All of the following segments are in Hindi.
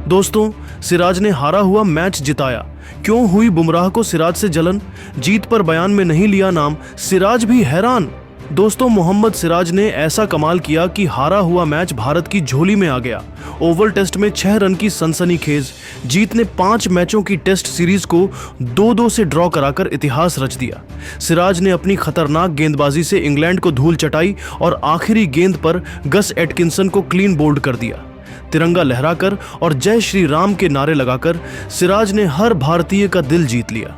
दोस्तों, सिराज ने हारा हुआ मैच जिताया। क्यों हुई बुमराह को सिराज से जलन? जीत पर बयान में नहीं लिया नाम, सिराज भी हैरान। दोस्तों, मोहम्मद सिराज ने ऐसा कमाल किया कि हारा हुआ मैच भारत की झोली में आ गया। ओवल टेस्ट में 6 रन की सनसनीखेज जीत ने 5 मैचों की टेस्ट सीरीज को 2-2 से ड्रॉ कराकर इतिहास रच दिया। सिराज ने अपनी खतरनाक गेंदबाजी से इंग्लैंड को धूल चटाई और आखिरी गेंद पर गस एटकिंसन को क्लीन बोल्ड कर दिया। तिरंगा लहराकर और जय श्री राम के नारे लगाकर सिराज ने हर भारतीय का दिल जीत लिया।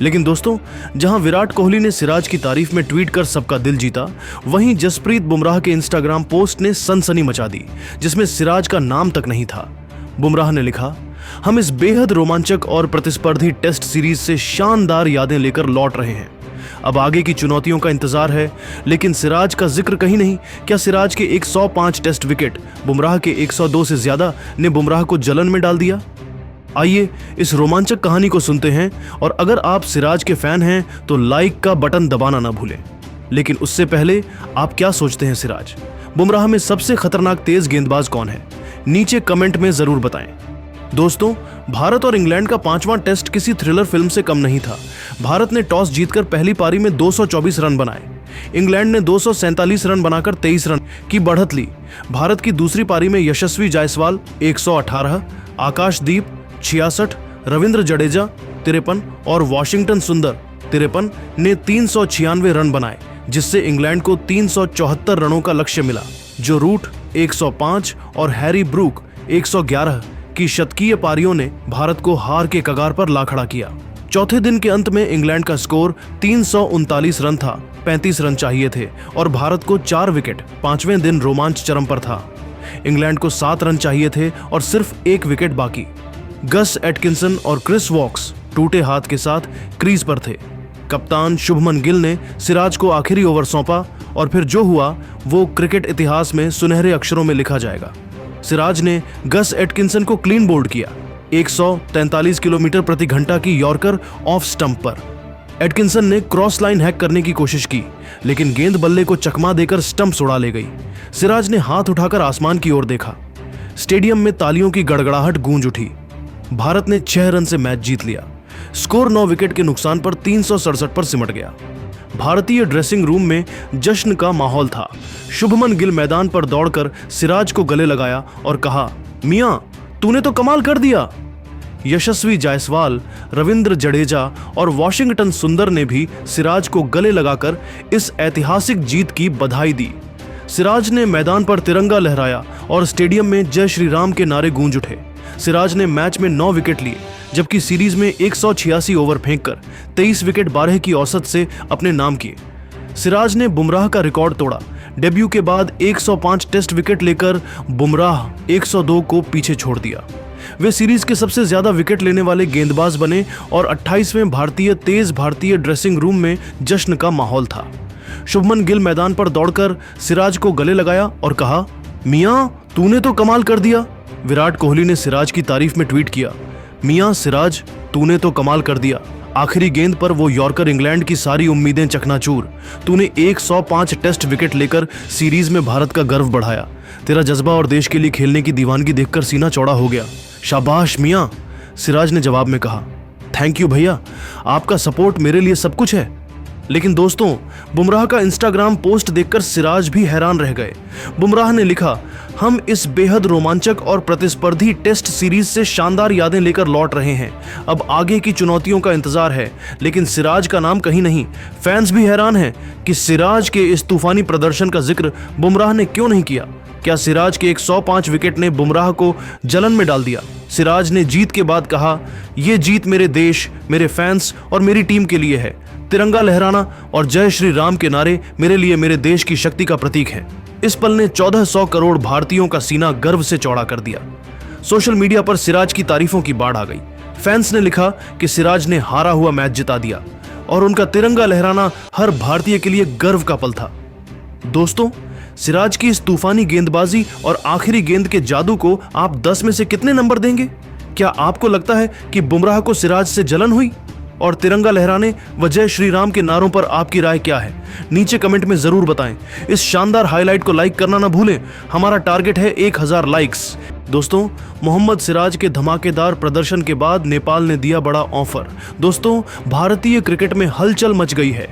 लेकिन दोस्तों, जहां विराट कोहली ने सिराज की तारीफ में ट्वीट कर सबका दिल जीता, वहीं जसप्रीत बुमराह के इंस्टाग्राम पोस्ट ने सनसनी मचा दी, जिसमें सिराज का नाम तक नहीं था। बुमराह ने लिखा, हम इस बेहद रोमांचक और प्रतिस्पर्धी टेस्ट सीरीज से शानदार यादें लेकर लौट रहे हैं। अब आगे की चुनौतियों का इंतजार है, लेकिन सिराज का जिक्र कहीं नहीं। क्या सिराज के 105 टेस्ट विकेट बुमराह के 102 से ज्यादा ने बुमराह को जलन में डाल दिया? आइए इस रोमांचक कहानी को सुनते हैं, और अगर आप सिराज के फैन हैं तो लाइक का बटन दबाना ना भूलें। लेकिन उससे पहले, आप क्या सोचते हैं सिराज बुमराह में सबसे खतरनाक तेज गेंदबाज कौन है? नीचे कमेंट में जरूर बताएं। दोस्तों, भारत और इंग्लैंड का 5वां टेस्ट किसी थ्रिलर फिल्म से कम नहीं था। भारत ने टॉस जीतकर पहली पारी में 224 रन बनाए। इंग्लैंड ने 247 रन बनाकर 23 रन की बढ़त ली। भारत की दूसरी पारी में यशस्वी जायसवाल 118, आकाशदीप 66, रविंद्र जडेजा 53 और वॉशिंगटन सुंदर 53 ने 396 रन बनाए, जिससे इंग्लैंड को 374 रनों का लक्ष्य मिला। जो रूट 105 और हैरी ब्रूक 111 की शतकीय पारियों ने भारत को हार के कगार पर ला खड़ा किया। चौथे दिन के अंत में इंग्लैंड का स्कोर 339 रन था। 35 रन चाहिए थे और भारत को 4 विकेट। 5वें दिन रोमांच चरम पर था। इंग्लैंड को 7 रन चाहिए थे और सिर्फ 1 विकेट बाकी। गस एटकिंसन और क्रिस वॉक्स टूटे हाथ के साथ क्रीज पर थे। कप्तान शुभमन गिल ने सिराज को आखिरी ओवर सौंपा और फिर जो हुआ वो क्रिकेट इतिहास में सुनहरे अक्षरों में लिखा जाएगा। सिराज ने गस एटकिंसन को क्लीन बोल्ड किया 143 किलोमीटर प्रति घंटा की यॉर्कर ऑफ स्टंप पर। एटकिंसन ने क्रॉस लाइन हैक करने की कोशिश की, लेकिन गेंद बल्ले को चकमा देकर स्टंप उड़ा ले गई। सिराज ने हाथ उठाकर आसमान की ओर देखा। स्टेडियम में तालियों की गड़गड़ाहट गूंज उठी। भारत ने 6 रन से मैच जीत लिया। स्कोर 9 विकेट के नुकसान पर 367 पर सिमट गया। भारतीय ड्रेसिंग रूम में जश्न का माहौल था। शुभमन गिल मैदान पर दौड़कर सिराज को गले लगाया और कहा, मियां तूने तो कमाल कर दिया। यशस्वी जायसवाल, रविंद्र जडेजा और वॉशिंगटन सुंदर ने भी सिराज को गले लगाकर इस ऐतिहासिक जीत की बधाई दी। सिराज ने मैदान पर तिरंगा लहराया और स्टेडियम में जय श्री राम के नारे गूंज उठे। सिराज ने मैच में 9 विकेट लिए, जबकि सीरीज में 186 ओवर फेंककर 23 विकेट 12 की औसत से अपने नाम किए। सिराज ने बुमराह का रिकॉर्ड तोड़ा। डेब्यू के बाद 105 टेस्ट विकेट लेकर बुमराह 102 को पीछे छोड़ दिया। वे सीरीज के सबसे ज्यादा विकेट लेने वाले गेंदबाज बने और 28वें भारतीय ड्रेसिंग रूम में जश्न का माहौल था। शुभमन गिल मैदान पर दौड़कर सिराज को गले लगाया और कहा, मियां तूने तो कमाल कर दिया। विराट कोहली ने सिराज की तारीफ में ट्वीट किया, मियां सिराज तूने तो कमाल कर दिया। आखिरी गेंद पर वो यॉर्कर इंग्लैंड की सारी उम्मीदें चकनाचूर। तूने 105 टेस्ट विकेट लेकर सीरीज में भारत का गर्व बढ़ाया। तेरा जज्बा और देश के लिए खेलने की दीवानगी देखकर सीना चौड़ा हो गया। शाबाश मियां, सिराज ने जवाब में कहा। थैंक यू भैया, आपका सपोर्ट मेरे लिए सब कुछ है। लेकिन दोस्तों, बुमराह का इंस्टाग्राम पोस्ट देखकर सिराज भी हैरान रह गए। बुमराह ने लिखा, हम इस बेहद रोमांचक और प्रतिस्पर्धी टेस्ट सीरीज से शानदार यादें लेकर लौट रहे हैं। अब आगे की चुनौतियों का इंतजार है, लेकिन सिराज का नाम कहीं नहीं। फैंस भी हैरान हैं कि सिराज के इस तूफानी प्रदर्शन का जिक्र बुमराह ने क्यों नहीं किया। क्या सिराज के 105 विकेट ने बुमराह को जलन में डाल दिया? सिराज ने जीत के बाद कहा, यह जीत मेरे देश, मेरे फैंस और मेरी टीम के लिए है। तिरंगा लहराना और जय श्री राम के नारे मेरे लिए मेरे देश की शक्ति का प्रतीक है। इस पल ने 1400 करोड़ भारतीयों का सीना गर्व से चौड़ा कर दिया। सोशल मीडिया पर सिराज की तारीफों की बाढ़ आ गई। फैंस ने लिखा कि सिराज ने हारा हुआ मैच जिता दिया और उनका तिरंगा लहराना हर भारतीय के लिए गर्व का पल था। दोस्तों, सिराज की इस तूफानी गेंदबाजी और आखिरी गेंद के जादू को आप 10 में से कितने नंबर देंगे? क्या आपको लगता है कि बुमराह को सिराज से जलन हुई? और तिरंगा लहराने व जय श्री राम के नारों पर आपकी राय क्या है? नीचे कमेंट में जरूर बताएं। इस शानदार हाईलाइट को लाइक करना ना भूलें। हमारा टारगेट है 1000 लाइक्स। दोस्तों, मोहम्मद सिराज के धमाकेदार प्रदर्शन के बाद नेपाल ने दिया बड़ा ऑफर। दोस्तों, भारतीय क्रिकेट में हलचल मच गई है।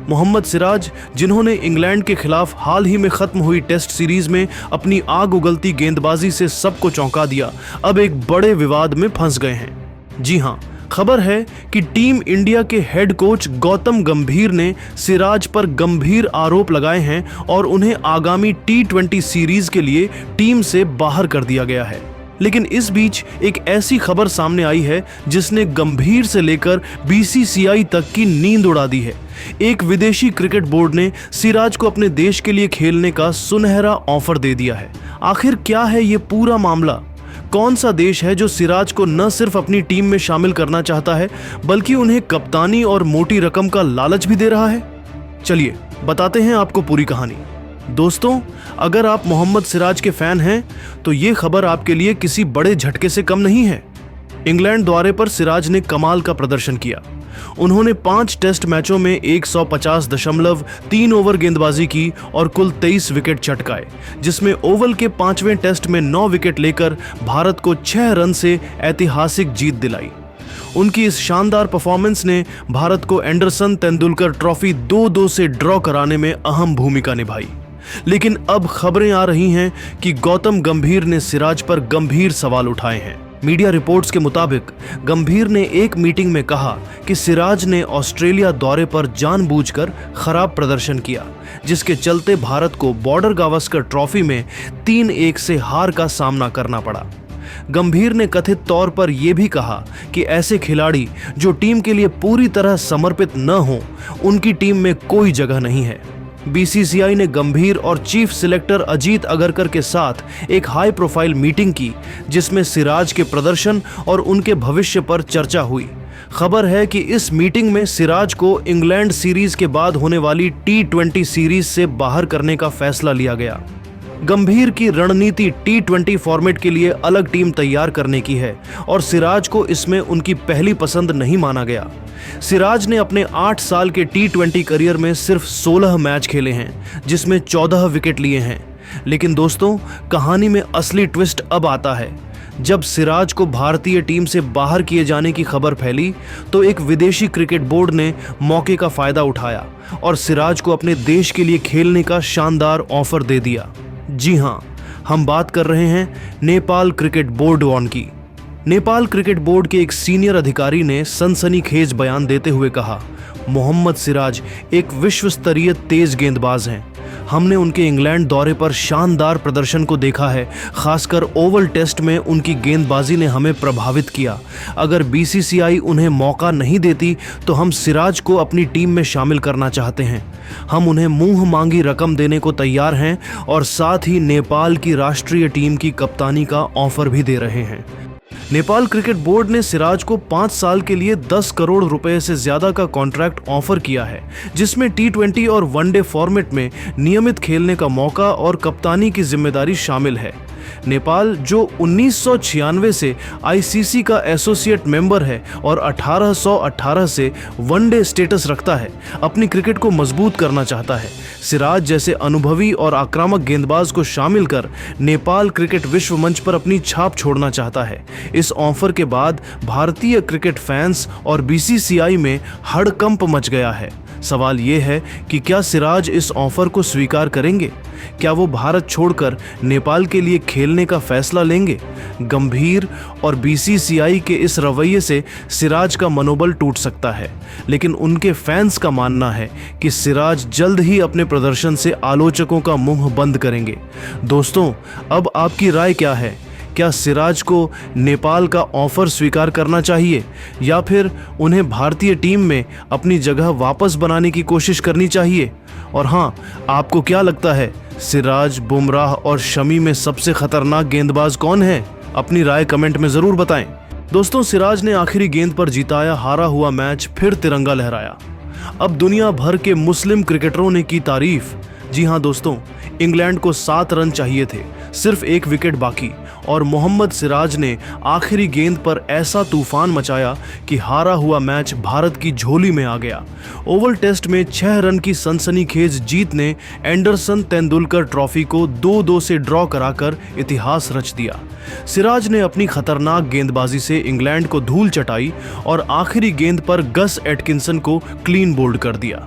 मोहम्मद सिराज, जिन्होंने इंग्लैंड के खिलाफ हाल ही में खत्म हुई टेस्ट सीरीज में अपनी आग उगलती गेंदबाजी से सबको चौंका दिया, अब एक बड़े विवाद में फंस गए हैं। जी हां, खबर है कि टीम इंडिया के हेड कोच गौतम गंभीर ने सिराज पर गंभीर आरोप लगाए हैं और उन्हें आगामी T20 सीरीज के लिए टीम से बाहर कर दिया गया है। लेकिन इस बीच एक ऐसी खबर सामने आई है जिसने गंभीर से लेकर BCCI तक की नींद उड़ा दी है। एक विदेशी क्रिकेट बोर्ड ने सिराज को अपने देश के लिए खेलने का सुनहरा ऑफर दे दिया है। आखिर क्या है ये पूरा मामला? कौन सा देश है जो सिराज को न सिर्फ अपनी टीम में शामिल करना चाहता है, बल्कि उन्हें कप्तानी और मोटी रकम का लालच भी दे रहा है? चलिए बताते हैं आपको पूरी कहानी। दोस्तों, अगर आप मोहम्मद सिराज के फैन हैं तो ये खबर आपके लिए किसी बड़े झटके से कम नहीं है। इंग्लैंड दौरे पर सिराज ने कमाल का प्रदर्शन किया। उन्होंने 5 टेस्ट मैचों में 150.3 ओवर गेंदबाजी की और कुल 23 विकेट चटकाए, जिसमें ओवल के 5वें टेस्ट में 9 विकेट लेकर भारत को 6 रन से ऐतिहासिक जीत दिलाई। उनकी इस शानदार परफॉर्मेंस ने भारत को एंडरसन तेंदुलकर ट्रॉफी 2-2 से ड्रॉ कराने में अहम भूमिका निभाई। लेकिन अब खबरें आ रही हैं कि गौतम गंभीर ने सिराज पर गंभीर सवाल उठाए हैं। मीडिया रिपोर्ट्स के मुताबिक गंभीर ने एक मीटिंग में कहा कि सिराज ने ऑस्ट्रेलिया दौरे पर जानबूझकर खराब प्रदर्शन किया, जिसके चलते भारत को बॉर्डर गावस्कर ट्रॉफी में 3-1 से हार का सामना करना पड़ा। गंभीर ने कथित तौर पर यह भी कहा कि ऐसे खिलाड़ी जो टीम के लिए पूरी तरह समर्पित न हों, उनकी टीम में कोई जगह नहीं है। BCCI ने गंभीर और चीफ सिलेक्टर अजीत अगरकर के साथ एक हाई प्रोफाइल मीटिंग की, जिसमें सिराज के प्रदर्शन और उनके भविष्य पर चर्चा हुई। खबर है कि इस मीटिंग में सिराज को इंग्लैंड सीरीज के बाद होने वाली T20 सीरीज से बाहर करने का फैसला लिया गया। गंभीर की रणनीति T20 फॉर्मेट के लिए अलग टीम तैयार करने की है और सिराज को इसमें उनकी पहली पसंद नहीं माना गया। सिराज ने अपने 8 साल के T20 करियर में सिर्फ 16 मैच खेले हैं, जिसमें 14 विकेट लिए हैं। लेकिन दोस्तों, कहानी में असली ट्विस्ट अब आता है। जब सिराज को भारतीय टीम से बाहर किए जाने की खबर फैली तो एक विदेशी क्रिकेट बोर्ड ने मौके का फायदा उठाया और सिराज को अपने देश के लिए खेलने का शानदार ऑफर दे दिया। जी हां, हम बात कर रहे हैं नेपाल क्रिकेट बोर्ड वन की। नेपाल क्रिकेट बोर्ड के एक सीनियर अधिकारी ने सनसनीखेज बयान देते हुए कहा, मोहम्मद सिराज एक विश्व स्तरीय तेज गेंदबाज हैं। हमने उनके इंग्लैंड दौरे पर शानदार प्रदर्शन को देखा है। खासकर ओवल टेस्ट में उनकी गेंदबाजी ने हमें प्रभावित किया। अगर BCCI उन्हें मौका नहीं देती तो हम सिराज को अपनी टीम में शामिल करना चाहते हैं। हम उन्हें मुंह मांगी रकम देने को तैयार हैं और साथ ही नेपाल की राष्ट्रीय टीम की कप्तानी का ऑफर भी दे रहे हैं। नेपाल क्रिकेट बोर्ड ने सिराज को 5 साल के लिए 10 करोड़ रुपए से ज्यादा का कॉन्ट्रैक्ट ऑफर किया है, जिसमें T20 और वनडे फॉर्मेट में नियमित खेलने का मौका और कप्तानी की जिम्मेदारी शामिल है। नेपाल, जो 1996 से ICC का एसोसिएट मेंबर है और 1818 से वनडे स्टेटस रखता है, अपनी क्रिकेट को मजबूत करना चाहता है। सिराज जैसे अनुभवी और आक्रामक गेंदबाज को शामिल कर नेपाल क्रिकेट विश्व मंच पर अपनी छाप छोड़ना चाहता है। इस ऑफर के बाद भारतीय क्रिकेट फैंस और BCCI में हड़कंप मच गया है। सवाल ये है कि क्या सिराज इस ऑफर को स्वीकार करेंगे? क्या वो भारत छोड़कर नेपाल के लिए खेलने का फैसला लेंगे? गंभीर और BCCI के इस रवैये से सिराज का मनोबल टूट सकता है, लेकिन उनके फैंस का मानना है कि सिराज जल्द ही अपने प्रदर्शन से आलोचकों का मुंह बंद करेंगे। दोस्तों, अब आपकी राय क्या है? क्या सिराज को नेपाल का ऑफर स्वीकार करना चाहिए या फिर उन्हें भारतीय टीम में अपनी जगह वापस बनाने की कोशिश करनी चाहिए? और हाँ, आपको क्या लगता है, सिराज, बुमराह और शमी में सबसे खतरनाक गेंदबाज कौन है? अपनी राय कमेंट में जरूर बताएं। दोस्तों, सिराज ने आखिरी गेंद पर जिताया हारा हुआ मैच, फिर तिरंगा लहराया। अब दुनिया भर के मुस्लिम क्रिकेटरों ने की तारीफ। जी हां दोस्तों, इंग्लैंड को 7 रन चाहिए थे। सिर्फ एक विकेट बाकी और मोहम्मद सिराज ने आखिरी गेंद पर ऐसा तूफान मचाया कि हारा हुआ मैच भारत की झोली में आ गया। ओवल टेस्ट में 6 रन की सनसनीखेज जीत ने एंडरसन तेंदुलकर ट्रॉफी को 2-2 से ड्रॉ कराकर इतिहास रच दिया। सिराज ने अपनी खतरनाक गेंदबाजी से इंग्लैंड को धूल चटाई और आखिरी गेंद पर गस एटकिंसन को क्लीन बोल्ड कर दिया।